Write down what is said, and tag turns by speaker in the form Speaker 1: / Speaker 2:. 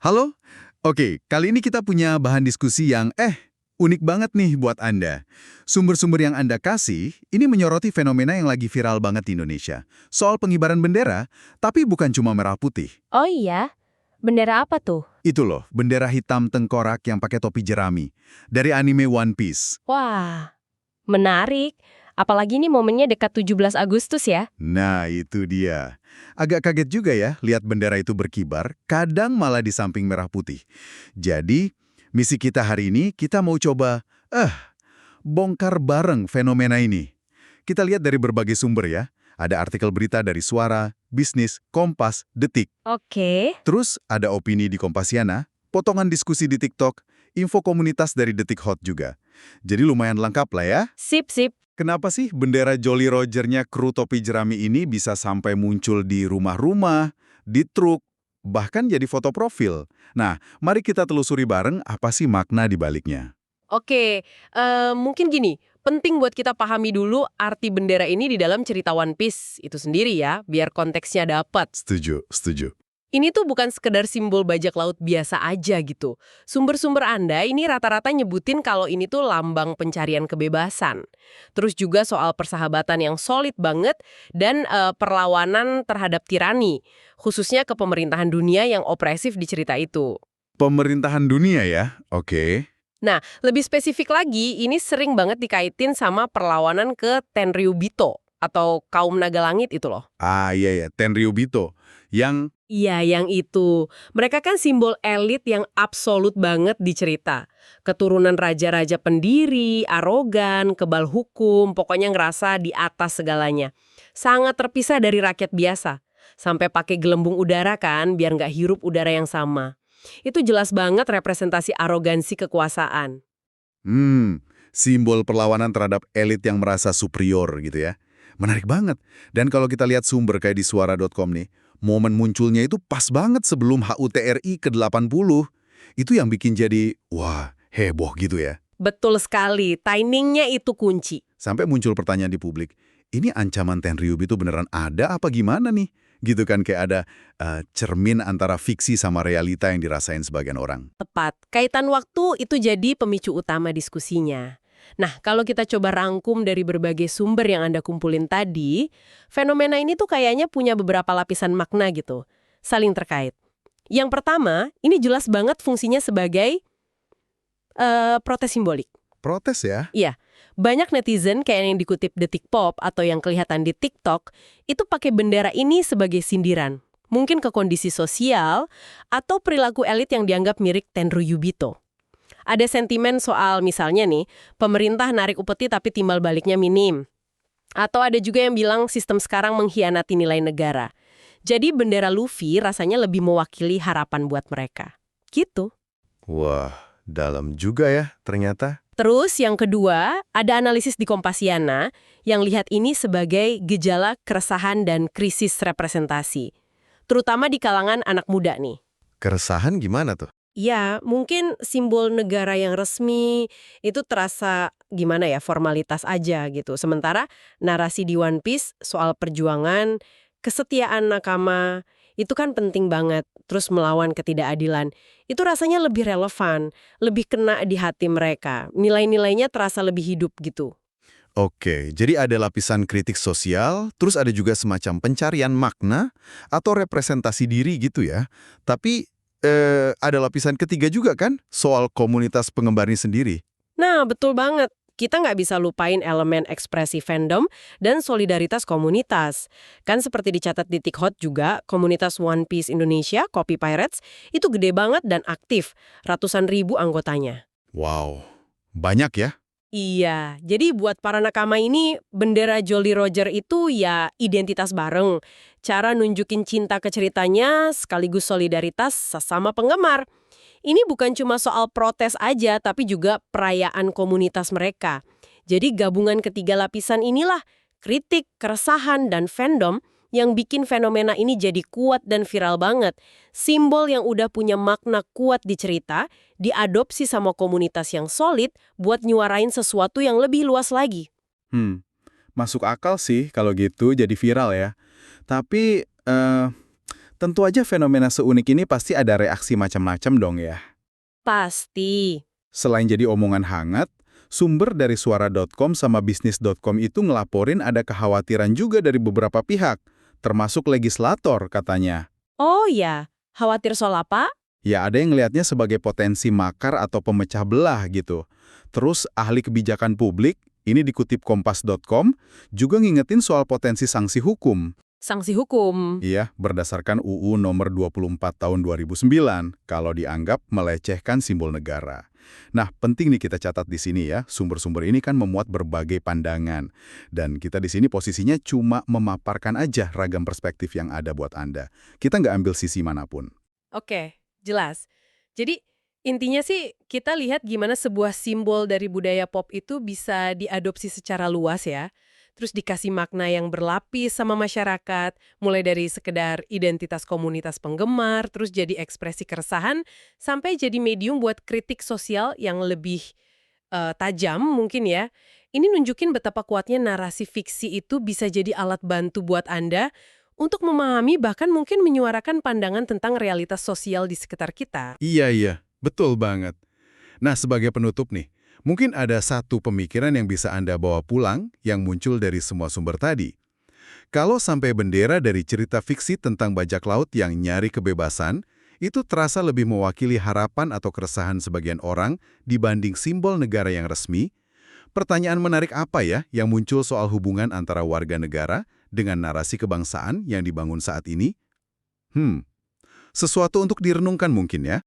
Speaker 1: Halo? Oke, kali ini kita punya bahan diskusi yang unik banget nih buat Anda. Sumber-sumber yang Anda kasih, ini menyoroti fenomena yang lagi viral banget di Indonesia. Soal pengibaran bendera, tapi bukan cuma merah putih.
Speaker 2: Oh iya? Bendera apa tuh?
Speaker 1: Itu loh, bendera hitam tengkorak yang pakai topi jerami. Dari anime One Piece.
Speaker 2: Wah, menarik. Apalagi nih momennya dekat 17 Agustus ya.
Speaker 1: Nah, itu dia. Agak kaget juga ya, lihat bendera itu berkibar, kadang malah di samping merah putih. Jadi, misi kita hari ini, kita mau coba, bongkar bareng fenomena ini. Kita lihat dari berbagai sumber ya. Ada artikel berita dari Suara, Bisnis, Kompas, Detik.
Speaker 2: Oke.
Speaker 1: Terus ada opini di Kompasiana, potongan diskusi di TikTok, info komunitas dari Detik Hot juga. Jadi lumayan lengkap lah ya.
Speaker 2: Sip, sip.
Speaker 1: Kenapa sih bendera Jolly Roger-nya kru topi jerami ini bisa sampai muncul di rumah-rumah, di truk, bahkan jadi foto profil? Nah, mari kita telusuri bareng apa sih makna di baliknya.
Speaker 2: Oke, mungkin gini. Penting buat kita pahami dulu arti bendera ini di dalam cerita One Piece itu sendiri ya, biar konteksnya dapat.
Speaker 1: Setuju, setuju.
Speaker 2: Ini tuh bukan sekedar simbol bajak laut biasa aja gitu. Sumber-sumber Anda ini rata-rata nyebutin kalau ini tuh lambang pencarian kebebasan. Terus juga soal persahabatan yang solid banget dan perlawanan terhadap tirani, khususnya ke pemerintahan dunia yang opresif di cerita itu.
Speaker 1: Pemerintahan dunia ya? Oke.
Speaker 2: Nah, lebih spesifik lagi, ini sering banget dikaitin sama perlawanan ke Tenryubito atau kaum naga langit itu loh.
Speaker 1: Ah, iya ya, Tenryubito. Yang
Speaker 2: Iya, yang itu. Mereka kan simbol elit yang absolut banget di cerita. Keturunan raja-raja pendiri, arogan, kebal hukum, pokoknya ngerasa di atas segalanya. Sangat terpisah dari rakyat biasa. Sampai pakai gelembung udara kan, biar nggak hirup udara yang sama. Itu jelas banget representasi arogansi kekuasaan.
Speaker 1: simbol perlawanan terhadap elit yang merasa superior gitu ya. Menarik banget. Dan kalau kita lihat sumber kayak di suara.com nih, momen munculnya itu pas banget sebelum HUT RI ke-80. Itu yang bikin jadi, wah, heboh gitu ya.
Speaker 2: Betul sekali, timingnya itu kunci.
Speaker 1: Sampai muncul pertanyaan di publik, ini ancaman Tenryub itu beneran ada apa gimana nih? Gitu kan kayak ada cermin antara fiksi sama realita yang dirasain sebagian orang.
Speaker 2: Tepat, kaitan waktu itu jadi pemicu utama diskusinya. Nah, kalau kita coba rangkum dari berbagai sumber yang Anda kumpulin tadi, fenomena ini tuh kayaknya punya beberapa lapisan makna gitu, saling terkait. Yang pertama, ini jelas banget fungsinya sebagai protes simbolik.
Speaker 1: Protes ya?
Speaker 2: Iya, banyak netizen kayak yang dikutip Detik Pop atau yang kelihatan di TikTok, itu pakai bendera ini sebagai sindiran. Mungkin ke kondisi sosial atau perilaku elit yang dianggap mirip Tenryubito. Ada sentimen soal misalnya nih, pemerintah narik upeti tapi timbal baliknya minim. Atau ada juga yang bilang sistem sekarang mengkhianati nilai negara. Jadi bendera Luffy rasanya lebih mewakili harapan buat mereka. Gitu.
Speaker 1: Wah, dalam juga ya ternyata.
Speaker 2: Terus yang kedua, ada analisis di Kompasiana yang lihat ini sebagai gejala keresahan dan krisis representasi. Terutama di kalangan anak muda nih.
Speaker 1: Keresahan gimana tuh?
Speaker 2: Ya, mungkin simbol negara yang resmi itu terasa gimana ya, formalitas aja gitu. Sementara narasi di One Piece soal perjuangan, kesetiaan nakama, itu kan penting banget. Terus melawan ketidakadilan. Itu rasanya lebih relevan, lebih kena di hati mereka. Nilai-nilainya terasa lebih hidup gitu.
Speaker 1: Oke, jadi ada lapisan kritik sosial, terus ada juga semacam pencarian makna atau representasi diri gitu ya. Tapi ada lapisan ketiga juga kan, soal komunitas penggemarnya sendiri.
Speaker 2: Nah, betul banget. Kita nggak bisa lupain elemen ekspresi fandom dan solidaritas komunitas. Kan seperti dicatat di TikTok juga, komunitas One Piece Indonesia, Copy Pirates, itu gede banget dan aktif. Ratusan ribu anggotanya.
Speaker 1: Wow, banyak ya?
Speaker 2: Iya, jadi buat para nakama ini, bendera Jolly Roger itu ya identitas bareng. Cara nunjukin cinta ke ceritanya sekaligus solidaritas sesama penggemar. Ini bukan cuma soal protes aja, tapi juga perayaan komunitas mereka. Jadi gabungan ketiga lapisan inilah, kritik, keresahan, dan fandom, yang bikin fenomena ini jadi kuat dan viral banget. Simbol yang udah punya makna kuat di cerita, diadopsi sama komunitas yang solid buat nyuarain sesuatu yang lebih luas lagi.
Speaker 1: Masuk akal sih kalau gitu jadi viral ya. Tapi Tentu aja fenomena seunik ini pasti ada reaksi macam-macam dong ya.
Speaker 2: Pasti.
Speaker 1: Selain jadi omongan hangat, sumber dari suara.com sama bisnis.com itu ngelaporin ada kekhawatiran juga dari beberapa pihak, termasuk legislator katanya.
Speaker 2: Oh ya, khawatir soal apa?
Speaker 1: Ya ada yang ngelihatnya sebagai potensi makar atau pemecah belah gitu. Terus ahli kebijakan publik, ini dikutip kompas.com, juga ngingetin soal potensi sanksi hukum.
Speaker 2: Sanksi hukum.
Speaker 1: Iya, berdasarkan UU nomor 24 tahun 2009, kalau dianggap melecehkan simbol negara. Nah, penting nih kita catat di sini ya, sumber-sumber ini kan memuat berbagai pandangan. Dan kita di sini posisinya cuma memaparkan aja ragam perspektif yang ada buat Anda. Kita nggak ambil sisi manapun.
Speaker 2: Oke, jelas. Jadi, intinya sih kita lihat gimana sebuah simbol dari budaya pop itu bisa diadopsi secara luas ya. Terus dikasih makna yang berlapis sama masyarakat, mulai dari sekedar identitas komunitas penggemar, terus jadi ekspresi keresahan, sampai jadi medium buat kritik sosial yang lebih tajam mungkin ya. Ini nunjukin betapa kuatnya narasi fiksi itu bisa jadi alat bantu buat Anda untuk memahami bahkan mungkin menyuarakan pandangan tentang realitas sosial di sekitar kita.
Speaker 1: Iya, betul banget. Nah, sebagai penutup nih, mungkin ada satu pemikiran yang bisa Anda bawa pulang yang muncul dari semua sumber tadi. Kalau sampai bendera dari cerita fiksi tentang bajak laut yang nyari kebebasan, itu terasa lebih mewakili harapan atau keresahan sebagian orang dibanding simbol negara yang resmi. Pertanyaan menarik apa ya yang muncul soal hubungan antara warga negara dengan narasi kebangsaan yang dibangun saat ini? Sesuatu untuk direnungkan mungkin ya.